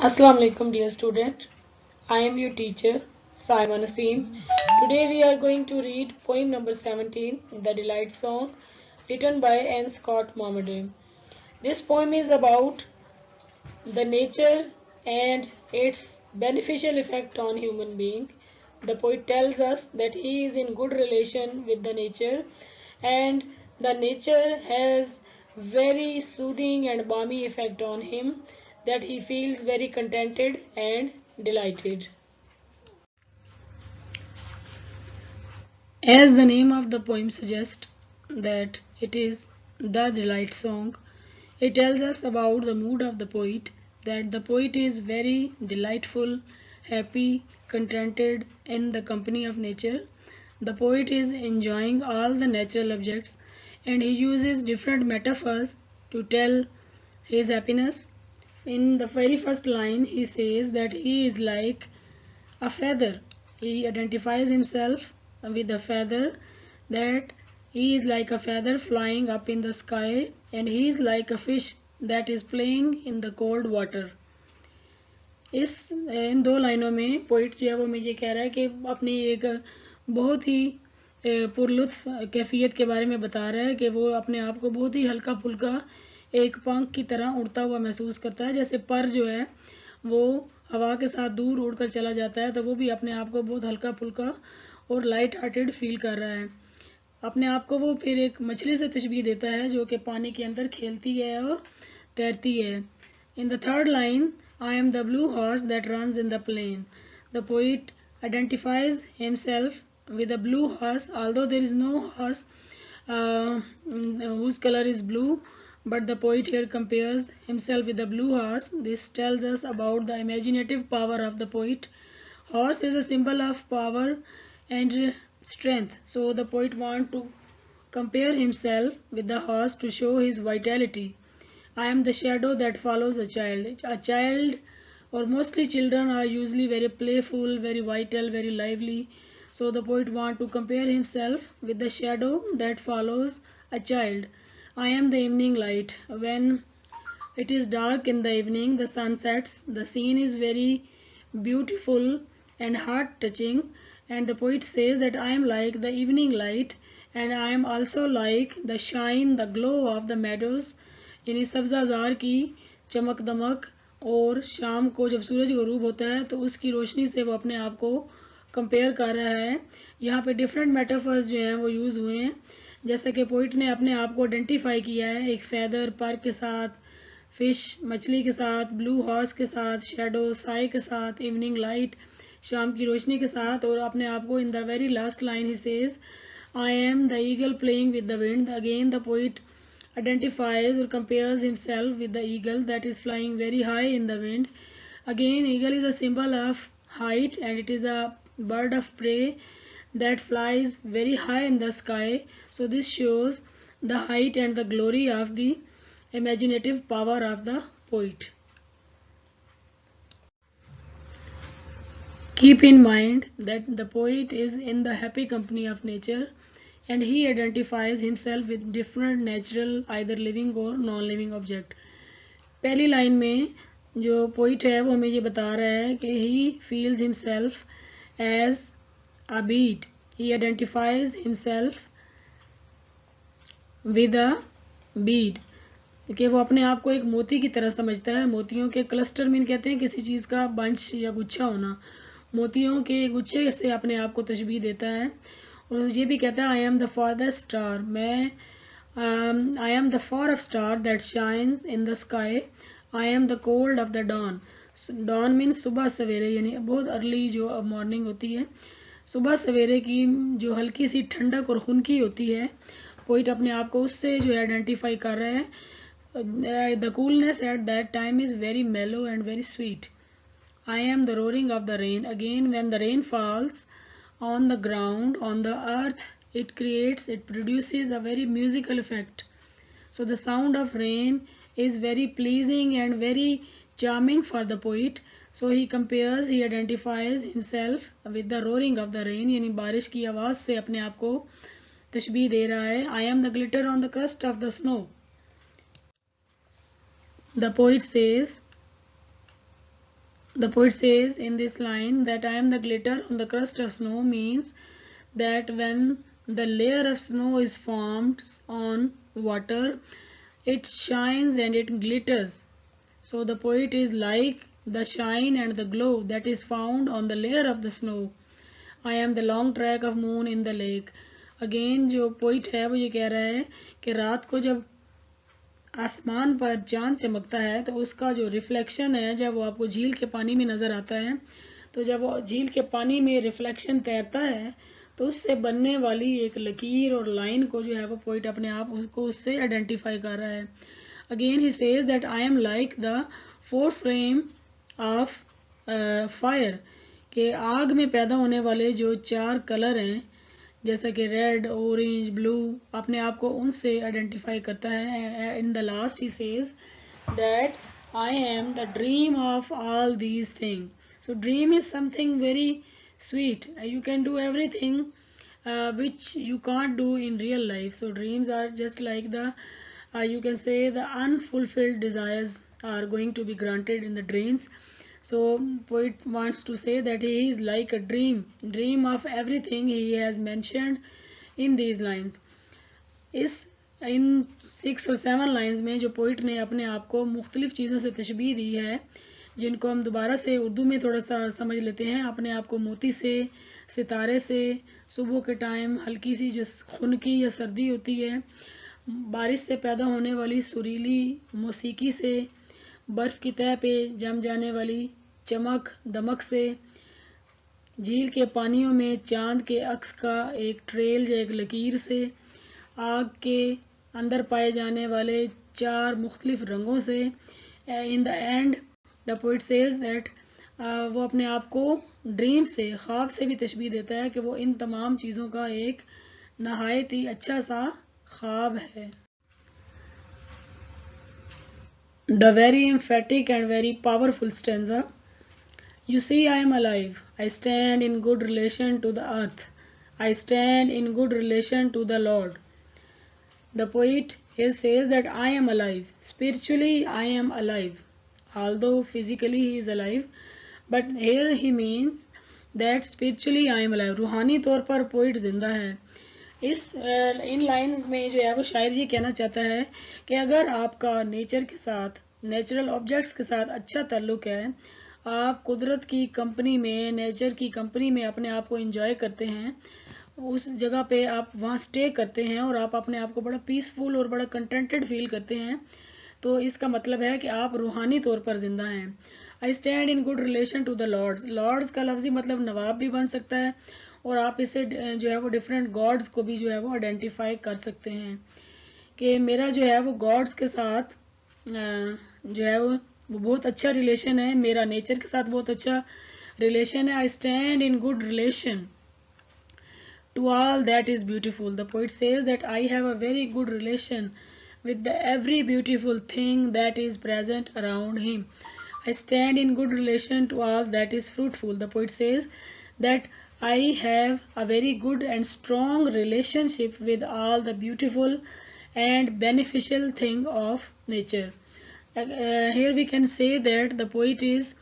Assalamu alaikum dear student. I am your teacher Saima Naseem. Today we are going to read poem number 17, The Delight Song, written by N. Scott Momadou. This poem is about the nature and its beneficial effect on human being. The poet tells us that he is in good relation with the nature and the nature has very soothing and balmy effect on him, that he feels very contented and delighted. As the name of the poem suggests that it is the delight song, it tells us about the mood of the poet, that the poet is very delightful, happy, contented in the company of nature. The poet is enjoying all the natural objects and he uses different metaphors to tell his happiness. In the very first line, he says that he is like a feather. He identifies himself with a feather, that he is like a feather flying up in the sky and he is like a fish that is playing in the cold water. इन दो लाइनों में poet जो है वो मुझे कह रहा है कि अपनी एक बहुत ही पुरलुत्फ कैफियत के बारे में बता रहा है कि वो अपने आप को बहुत ही हल्का फुल्का एक पंख की तरह उड़ता हुआ महसूस करता है, जैसे पर जो है वो हवा के साथ दूर उड़कर चला जाता है तो वो भी अपने आप को बहुत हल्का फुल्का और लाइट हार्टेड फील कर रहा है. अपने आप को वो फिर एक मछली से तशबीह देता है जो कि पानी के अंदर खेलती है और तैरती है. In the third line, I am the blue horse that runs in the plain. The poet identifies himself with a blue horse, although there is no horse whose color is blue, but the poet here compares himself with the blue horse. This tells us about the imaginative power of the poet. Horse is a symbol of power and strength, so the poet wants to compare himself with the horse to show his vitality. I am the shadow that follows a child. A child, or mostly children, are usually very playful, very vital, very lively. So the poet wants to compare himself with the shadow that follows a child. I am the evening light. When it is dark in the evening, the sun sets. The scene is very beautiful and heart-touching. And the poet says that I am like the evening light, and I am also like the shine, the glow of the meadows. यानी सब्ज़ाज़ार की चमक दमक और शाम को जब सूरज गरूब होता है तो उसकी रोशनी से वो अपने आप को कंपेयर कर रहा है. यहाँ पे डिफरेंट मेटाफर्स जो हैं वो यूज़ हुए हैं, जैसा कि पोइट ने अपने आप को आइडेंटिफाई किया है एक फेदर पर के साथ, फिश मछली के साथ, ब्लू हॉर्स के साथ, शेडो साई के साथ, इवनिंग लाइट शाम की रोशनी के साथ, और अपने आप को in the very last line he says I am the eagle playing with the wind. Again the poet identifies or compares himself with the eagle that is flying very high in the wind. Again, eagle is a symbol of height and it is a bird of prey that flies very high in the sky. So this shows the height and the glory of the imaginative power of the poet. Keep in mind that the poet is in the happy company of nature and he identifies himself with different natural either living or non living object. पहली line में जो poet है वो हमें ये बता रहा है कि he feels himself as a bead. He identifies himself with a bead, कि वो अपने आप को एक मोती की तरह समझता है. मोतियों के क्लस्टर में कहते हैं किसी चीज़ का बंच या गुच्छा होना. मोतियों के गुच्छे से अपने आप को तशबीह देता है और ये भी कहता है I am the forest star. मैं I am the far off star that shines in the sky. I am the cold of the dawn. Dawn means सुबह सवेरे, यानी बहुत अर्ली जो मॉर्निंग होती है, सुबह सवेरे की जो हल्की सी ठंडक और खुनकी होती है. पोइट अपने आप को उससे जो आइडेंटिफाई कर रहा है. The coolness at that time is very mellow and very sweet. I am the roaring of the rain. Again, when the rain falls on the ground, on the earth, it produces a very musical effect. So the sound of rain is very pleasing and very charming for the poet. So he identifies himself with the roaring of the rain, यानी बारिश की आवाज़ से अपने आप को तशबीह दे रहा है. I am the glitter on the crust of the snow. The poet says The poet says in this line that I am the glitter on the crust of snow means that when the layer of snow is formed on water, it shines and it glitters. So the poet is like the shine and the glow that is found on the layer of the snow. I am the long track of moon in the lake. Again जो poet है वो ये कह रहा है कि रात को जब आसमान पर चांद चमकता है तो उसका जो रिफ्लेक्शन है जब वो आपको झील के पानी में नजर आता है, तो जब वो झील के पानी में रिफ्लेक्शन तैरता है तो उससे बनने वाली एक लकीर और लाइन को जो है वो पोइट अपने आप उसको उससे आइडेंटिफाई कर रहा है. Again he says that I am like the four flame of fire, कि आग में पैदा होने वाले जो चार कलर हैं जैसा कि रेड, ऑरेंज, ब्लू, अपने आप को उनसे आइडेंटिफाई करता है. In the last he says that I am the dream of all these thing. So dream is something very sweet. You can do everything which you can't do in real life. So dreams are just like the you can say the unfulfilled desires are going to be granted in the dreams. So poet wants to say that he is like a dream of everything he has mentioned in these lines. इन 6 और 7 lines में जो poet ने अपने आप को मुख्तलिफ चीज़ों से तशबीह दी है, जिनको हम दोबारा से उर्दू में थोड़ा सा समझ लेते हैं. अपने आप को मोती से, सितारे से, सुबह के टाइम हल्की सी जो खुनकी या सर्दी होती है, बारिश से पैदा होने वाली सुरीली मौसीकी से, बर्फ़ की तह पे जम जाने वाली चमक दमक से, झील के पानियों में चांद के अक्स का एक ट्रेल या एक लकीर से, आग के अंदर पाए जाने वाले 4 मुख्तलिफ रंगों से. In the end the poet says that वो अपने आप को ड्रीम से, ख्वाब से भी तशबीह देता है कि वो इन तमाम चीज़ों का एक नहायत ही अच्छा सा ख्वाब है. The very emphatic and very powerful stanza. You see, I am alive. I stand in good relation to the earth. I stand in good relation to the Lord. The poet here says that I am alive. Spiritually, I am alive. Although physically he is alive, but here he means that spiritually I am alive. रूहानी तौर पर poet जिंदा है. इन lines में जो है वो शायर जी कहना चाहता है कि अगर आपका नेचर के साथ, नेचुरल ऑब्जेक्ट्स के साथ अच्छा ताल्लुक है, आप कुदरत की कंपनी में, नेचर की कंपनी में अपने आप को एंजॉय करते हैं, उस जगह पे आप वहाँ स्टे करते हैं और आप अपने आप को बड़ा पीसफुल और बड़ा कंटेंटेड फील करते हैं, तो इसका मतलब है कि आप रूहानी तौर पर जिंदा हैं. I stand in good relation to the lords. Lords का लफ्ज़ी मतलब नवाब भी बन सकता है और आप इसे जो है वो डिफरेंट गॉड्स को भी जो है वो आइडेंटिफाई कर सकते हैं कि मेरा जो है वो गॉड्स के साथ जो है वो बहुत अच्छा रिलेशन है, मेरा नेचर के साथ बहुत अच्छा रिलेशन है. आई stand in good relation to all that is beautiful. The poet says that I have a very good relation with every beautiful thing that is present around him. I stand in good relation to all that is fruitful. The poet says that I have a very good and strong relationship with all the beautiful and beneficial thing of nature. Here we can say that the poet is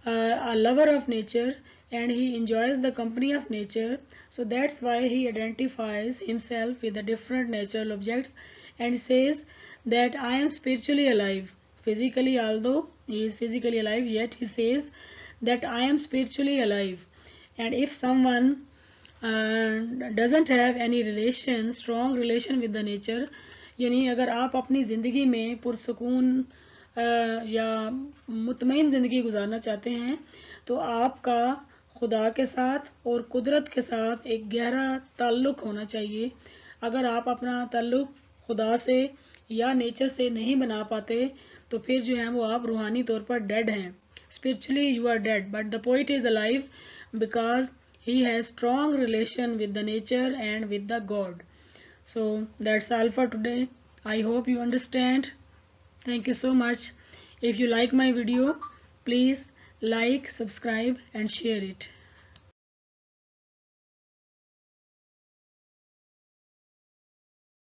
a lover of nature and he enjoys the company of nature. So that's why he identifies himself with the different natural objects and says that I am spiritually alive. Physically, although he is physically alive, yet he says that I am spiritually alive. And if someone doesn't have any relation, strong relation with the nature, यानी अगर आप अपनी ज़िंदगी में पुरसकून या मुतमईन ज़िंदगी गुजारना चाहते हैं, तो आपका खुदा के साथ और कुदरत के साथ एक गहरा ताल्लुक़ होना चाहिए. अगर आप अपना ताल्लुक़ खुदा से या नेचर से नहीं बना पाते तो फिर जो है वो आप रूहानी तौर पर डेड हैं. Spiritually you are dead, but the poet is alive because he has strong relation with the nature and with the God. So that's all for today. I hope you understand. Thank you so much. If you like my video, please like, subscribe and share it.